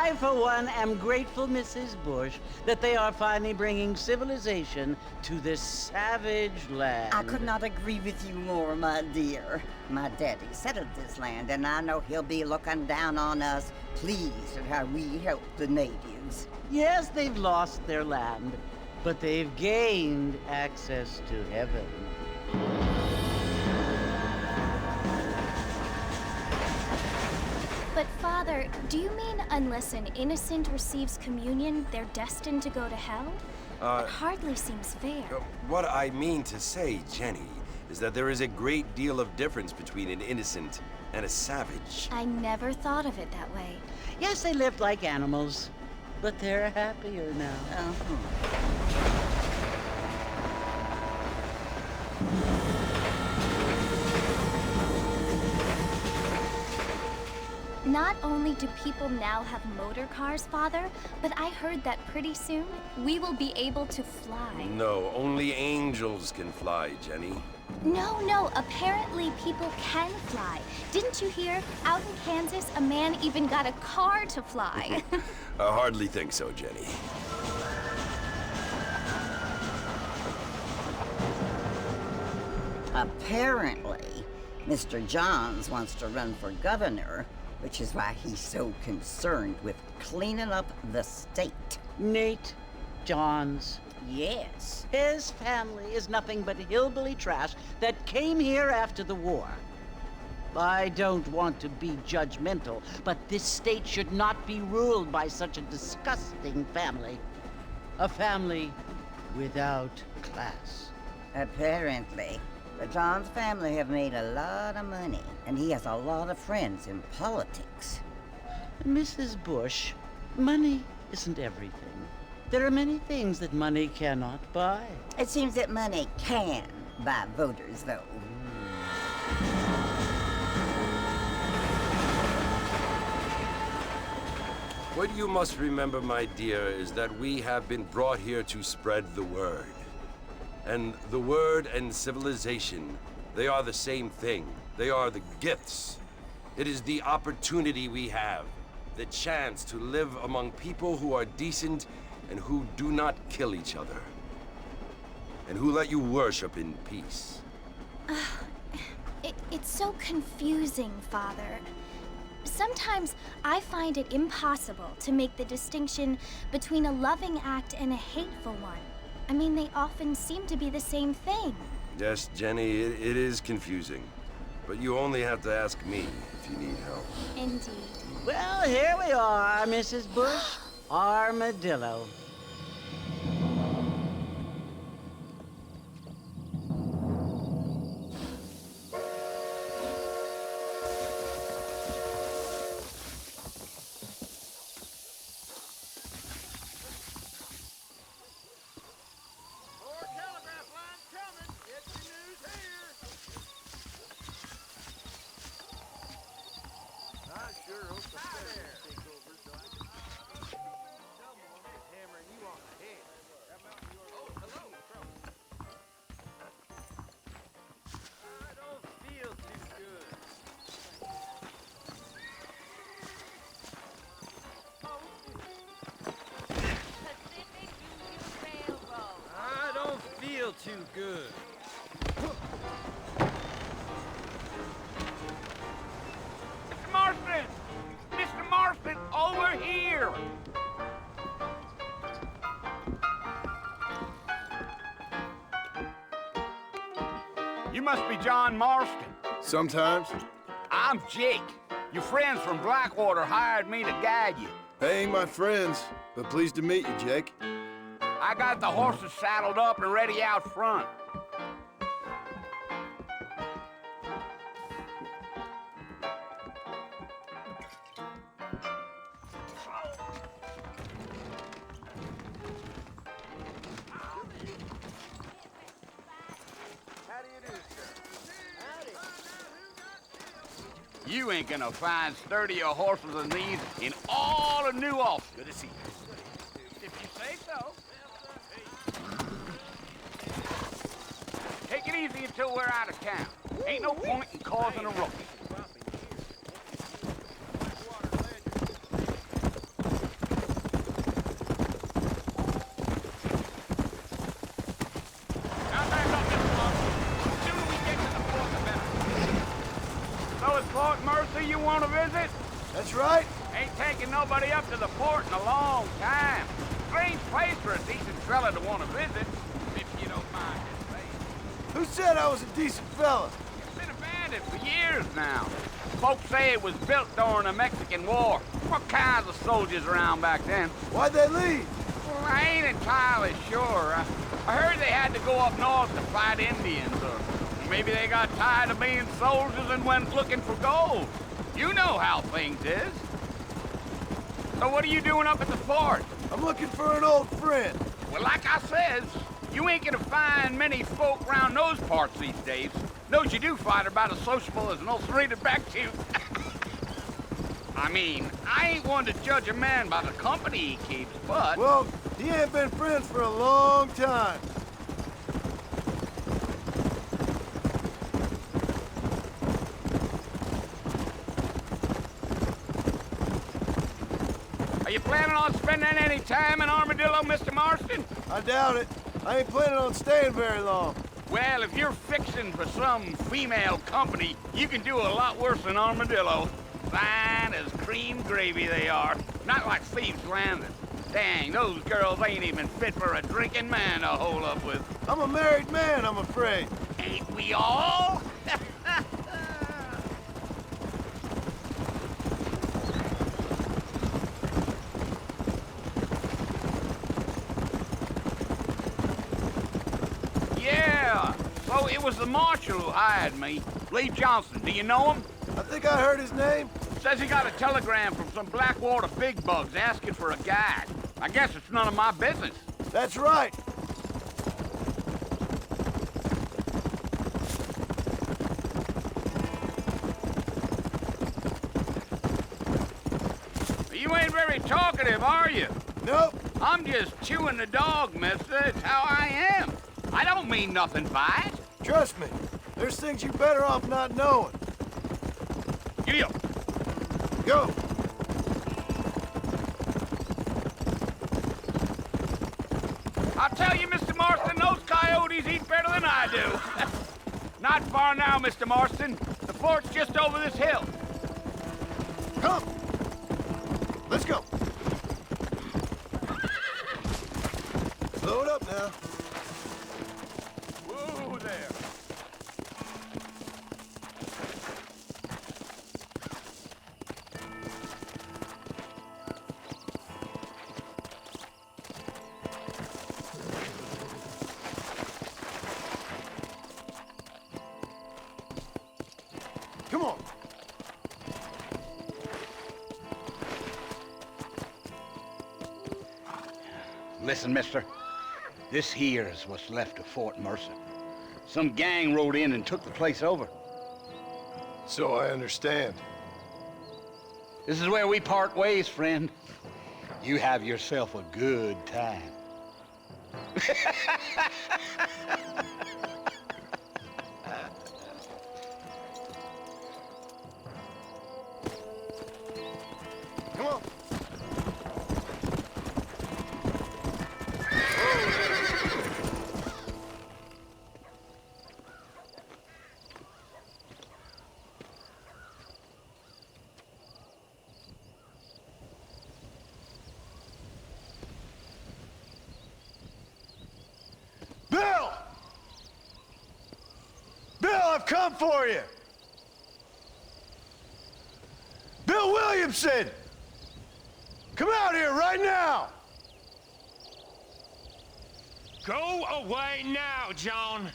I, for one, am grateful, Mrs. Bush, that they are finally bringing civilization to this savage land. I could not agree with you more, my dear. My daddy settled this land, and I know he'll be looking down on us, pleased at how we help the natives. Yes, they've lost their land, but they've gained access to heaven. But Father, do you mean unless an innocent receives communion, they're destined to go to hell? It hardly seems fair. What I mean to say, Jenny, is that there is a great deal of difference between an innocent and a savage. I never thought of it that way. Yes, they lived like animals, but they're happier now. Not only do people now have motor cars, Father, but I heard that pretty soon we will be able to fly. No, only angels can fly, Jenny. No, apparently people can fly. Didn't you hear? Out in Kansas, a man even got a car to fly. I hardly think so, Jenny. Apparently, Mr. Johns wants to run for governor, which is why he's so concerned with cleaning up the state. Nate Johns. Yes. His family is nothing but hillbilly trash that came here after the war. I don't want to be judgmental, but this state should not be ruled by such a disgusting family. A family without class. Apparently. The Johns family have made a lot of money, and he has a lot of friends in politics. Mrs. Bush, money isn't everything. There are many things that money cannot buy. It seems that money can buy voters, though. What you must remember, my dear, is that we have been brought here to spread the word. And the word and civilization, they are the same thing. They are the gifts. It is the opportunity we have, the chance to live among people who are decent and who do not kill each other, and who let you worship in peace. It's so confusing, Father. Sometimes I find it impossible to make the distinction between a loving act and a hateful one. I mean, they often seem to be the same thing. Yes, Jenny, it is confusing. But you only have to ask me if you need help. Indeed. Well, here we are, Mrs. Bush. Armadillo. Too good. Mr. Marston! Mr. Marston, over here! You must be John Marston. Sometimes. I'm Jake. Your friends from Blackwater hired me to guide you. They ain't my friends, but pleased to meet you, Jake. I got the horses saddled up and ready out front. You ain't gonna find sturdier horses than these in all of New Ulster. Good to see you. If you say so. Take it easy until we're out of town. Ain't no point in causing a ruckus. Now back up, Mr. Marston. The sooner we get to the port, the better. So it's Port Mercy you want to visit? That's right. Ain't taking nobody up to the port in a long time. Strange place for a decent fella to want to visit, if you don't mind his face. Who said I was a decent fella? It's been abandoned for years now. Folks say it was built during the Mexican War. What kinds of soldiers around back then? Why'd they leave? Well, I ain't entirely sure. I heard they had to go up north to fight Indians, or maybe they got tired of being soldiers and went looking for gold. You know how things is. So what are you doing up at the fort? I'm looking for an old friend. Well, like I says, you ain't gonna find many folk round those parts these days. Those you do find are about as sociable as an ulcerated back tooth. I mean, I ain't one to judge a man by the company he keeps, but... Well, he ain't been friends for a long time. Are you planning on spending any time in Armadillo, Mr. Marston? I doubt it. I ain't planning on staying very long. Well, if you're fixing for some female company, you can do a lot worse than Armadillo. Fine as cream gravy they are. Not like Thieves' Landing. Dang, those girls ain't even fit for a drinking man to hole up with. I'm a married man, I'm afraid. Ain't we all? Yeah, so it was the marshal who hired me. Lee Johnson, do you know him? I think I heard his name. Says he got a telegram from some Blackwater big bugs asking for a guide. I guess it's none of my business. That's right. You ain't very talkative, are you? Nope. I'm just chewing the dog, mister. It's how I am. I don't mean nothing by it. Trust me. There's things you're better off not knowing. Giddy up. Go. I'll tell you, Mr. Marston, those coyotes eat better than I do. Not far now, Mr. Marston. The fort's just over this hill. Come. Let's go. Slow it up now. Whoa there. Listen, mister. This here is what's left of Fort Mercer. Some gang rode in and took the place over. So I understand. This is where we part ways, friend. You have yourself a good time. Come on. Bill! Bill, I've come for you! Bill Williamson! Come out here right now! Go away now, John.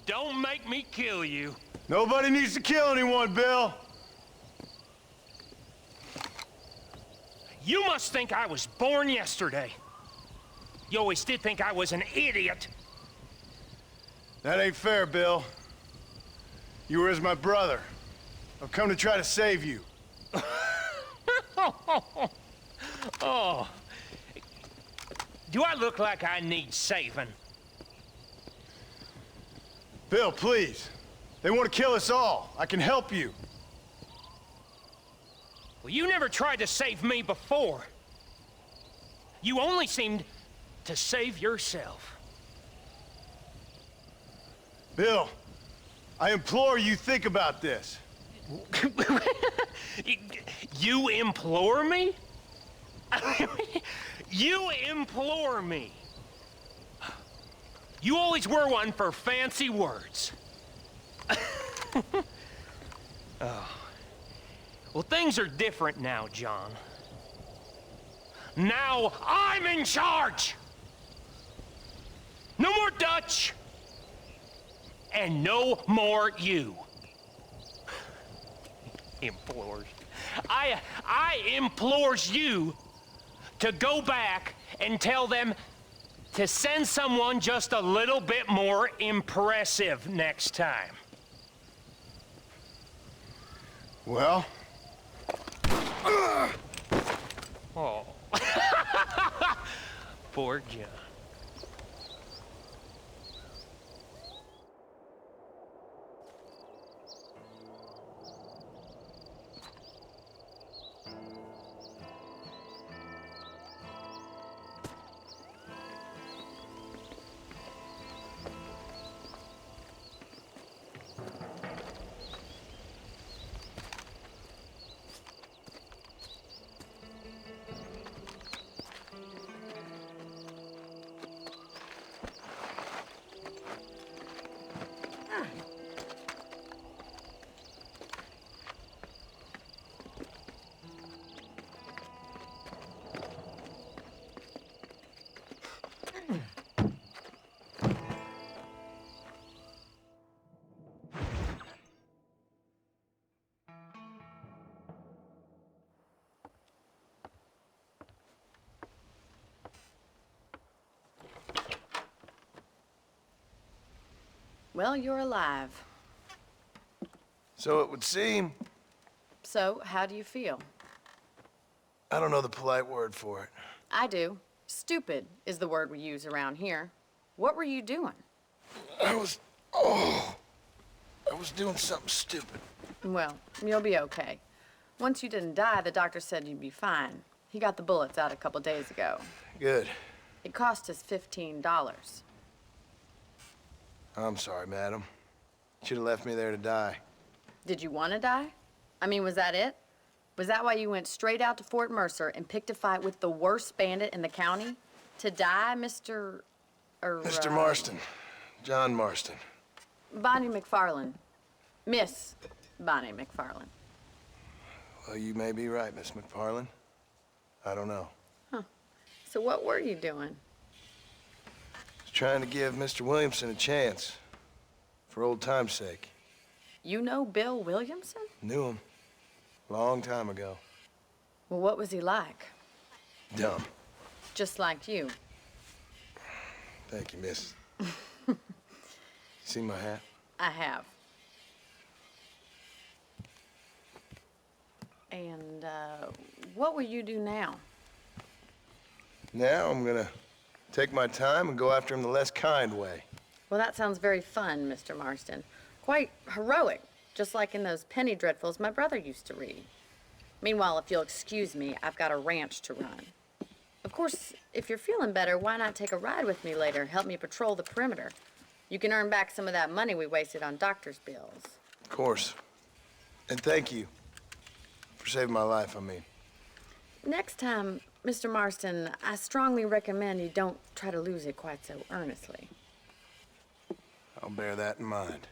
Don't make me kill you. Nobody needs to kill anyone, Bill. You must think I was born yesterday. You always did think I was an idiot. That ain't fair, Bill. You were as my brother. I've come to try to save you. Oh. Do I look like I need saving? Bill, please. They want to kill us all. I can help you. Well, you never tried to save me before. You only seemed to save yourself. Bill, I implore you think about this. You implore me? You implore me? You always were one for fancy words. Oh. Well, things are different now, John. Now I'm in charge! No more Dutch! And no more you. Implores. I implores you to go back and tell them to send someone just a little bit more impressive next time. Well? Oh. Poor John. Well, you're alive. So it would seem. So, how do you feel? I don't know the polite word for it. I do. Stupid is the word we use around here. What were you doing? I was doing something stupid. Well, you'll be okay. Once you didn't die, the doctor said you'd be fine. He got the bullets out a couple days ago. Good. It cost us $15. I'm sorry, madam. Should have left me there to die. Did you want to die? I mean, was that it? Was that why you went straight out to Fort Mercer and picked a fight with the worst bandit in the county? To die, Mr. Mr. Marston. John Marston. Bonnie McFarland. Miss Bonnie McFarland. Well, you may be right, Miss McFarland. I don't know. So what were you doing? Just trying to give Mr. Williamson a chance. For old time's sake. You know Bill Williamson? Knew him. Long time ago. Well, what was he like? Dumb. just like you. Thank you, miss. See my hat? I have. And, what will you do now? Now I'm gonna take my time and go after him the less kind way. Well, that sounds very fun, Mr. Marston. Quite heroic, just like in those penny dreadfuls my brother used to read. Meanwhile, if you'll excuse me, I've got a ranch to run. Of course, if you're feeling better, why not take a ride with me later? Help me patrol the perimeter. You can earn back some of that money we wasted on doctor's bills. Of course. And thank you for saving my life, I mean. Next time, Mr. Marston, I strongly recommend you don't try to lose it quite so earnestly. I'll bear that in mind.